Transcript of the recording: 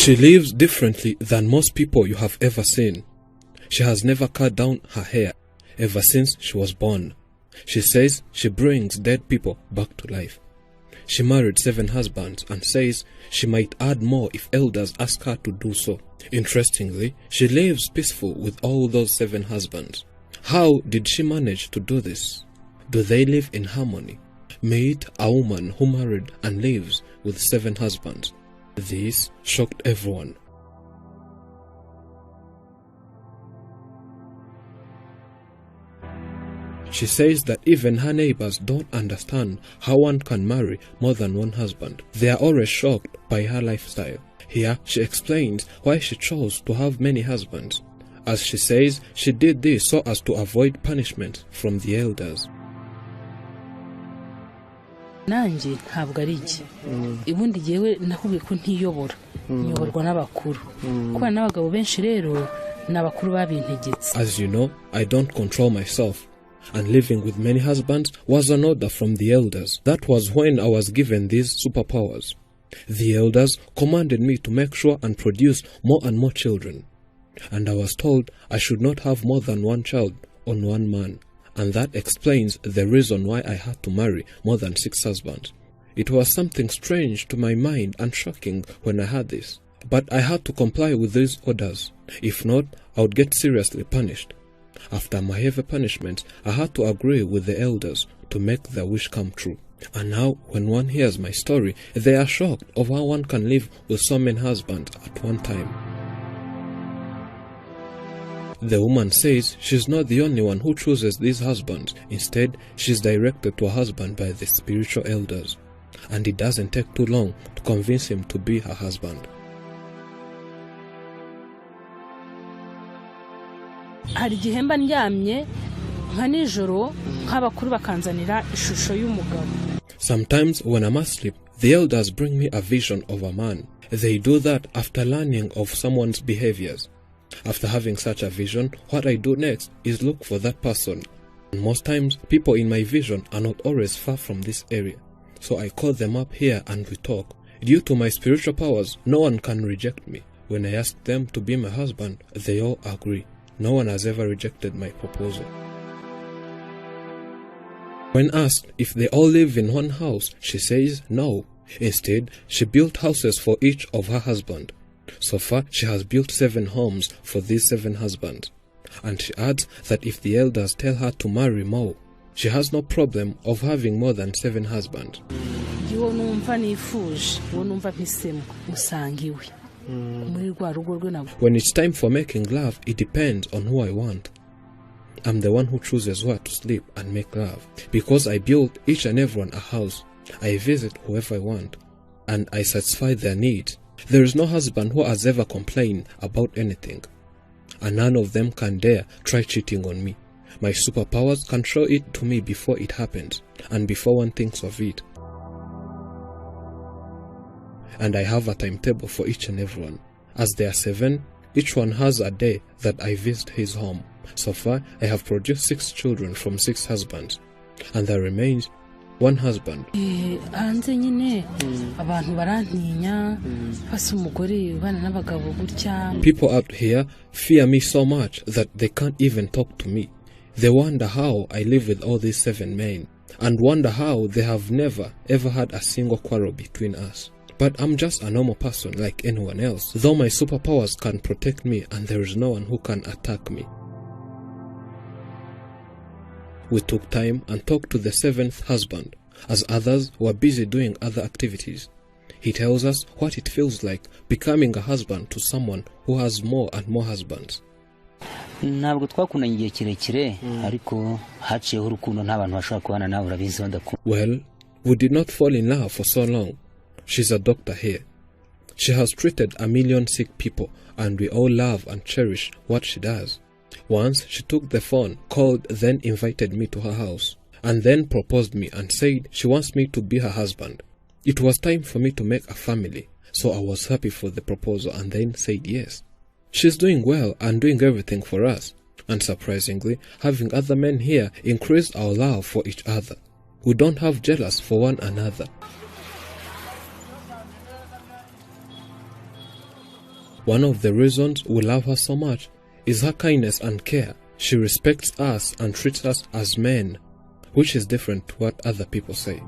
She lives differently than most people you have ever seen. She has never cut down her hair ever since she was born. She says she brings dead people back to life. She married 7 husbands and says she might add more if elders ask her to do so. Interestingly, she lives peaceful with all those 7 husbands. How did she manage to do this? Do they live in harmony? Meet a woman who married and lives with 7 husbands. This shocked everyone. She says that even her neighbors don't understand how one can marry more than one husband. They are always shocked by her lifestyle. Here, she explains why she chose to have many husbands. As she says, she did this so as to avoid punishment from the elders. Nanjye ntabwo ari iki ibundi jewe nahubiye ko ntiyobora nyoborwa n'abakuru kuba n'abagabo benshi rero n'abakuru babintegetse. As you know, I don't control myself, and living with many husbands was an order from the elders. That was when I was given these superpowers. The elders commanded me to make sure and produce more and more children, and I was told I should not have more than one child on one man. And that explains the reason why I had to marry more than 6 husbands. It was something strange to my mind and shocking when I heard this. But I had to comply with these orders. If not, I would get seriously punished. After my heavy punishment, I had to agree with the elders to make their wish come true. And now, when one hears my story, they are shocked of how one can live with so many husbands at one time. The woman says she's not the only one who chooses these husbands. Instead, she's directed to a husband by the spiritual elders. And it doesn't take too long to convince him to be her husband. Hari igihe mba ndyamye nka nijoro nk'abakuru bakanzanira ishusho y'umugabo. Sometimes when I'm asleep, the elders bring me a vision of a man. They do that after learning of someone's behaviors. After having such a vision, what I do next is look for that person. And most times, people in my vision are not always far from this area. So I call them up here and we talk. Due to my spiritual powers, no one can reject me. When I ask them to be my husband, they all agree. No one has ever rejected my proposal. When asked if they all live in one house, she says no. Instead, she built houses for each of her husbands. So far, she has built 7 homes for these 7 husbands. And she adds that if the elders tell her to marry more, she has no problem of having more than 7 husbands. When it's time for making love, it depends on who I want. I'm the one who chooses where to sleep and make love. Because I build each and everyone a house, I visit whoever I want, and I satisfy their needs. There is no husband who has ever complained about anything, and none of them can dare try cheating on me. My superpowers can show it to me before it happens, and before one thinks of it. And I have a timetable for each and everyone. As there are 7, each one has a day that I visit his home. So far, I have produced 6 children from 6 husbands, and there remains 1 husband. People out here fear me so much that they can't even talk to me. They wonder how I live with all these 7 men, and wonder how they have never ever had a single quarrel between us. But I'm just a normal person like anyone else, though my superpowers can protect me and there is no one who can attack me. We took time and talked to the 7th husband, as others were busy doing other activities. He tells us what it feels like becoming a husband to someone who has more and more husbands. Ntabwo twakundanye igihe kirekire ariko haciyeho urukundo nta bantu bashaka kubana nawe urabizi ndakunda. Well, we did not fall in love for so long. She's a doctor here. She has treated 1 million sick people, and we all love and cherish what she does. Once she took the phone, called, then invited me to her house, and then proposed me and said she wants me to be her husband. It was time for me to make a family, so I was happy for the proposal and then said yes. She's doing well and doing everything for us, and surprisingly, having other men here increased our love for each other. We don't have jealous for one another. One of the reasons we love her so much is her kindness and care. She respects us and treats us as men, which is different to what other people say.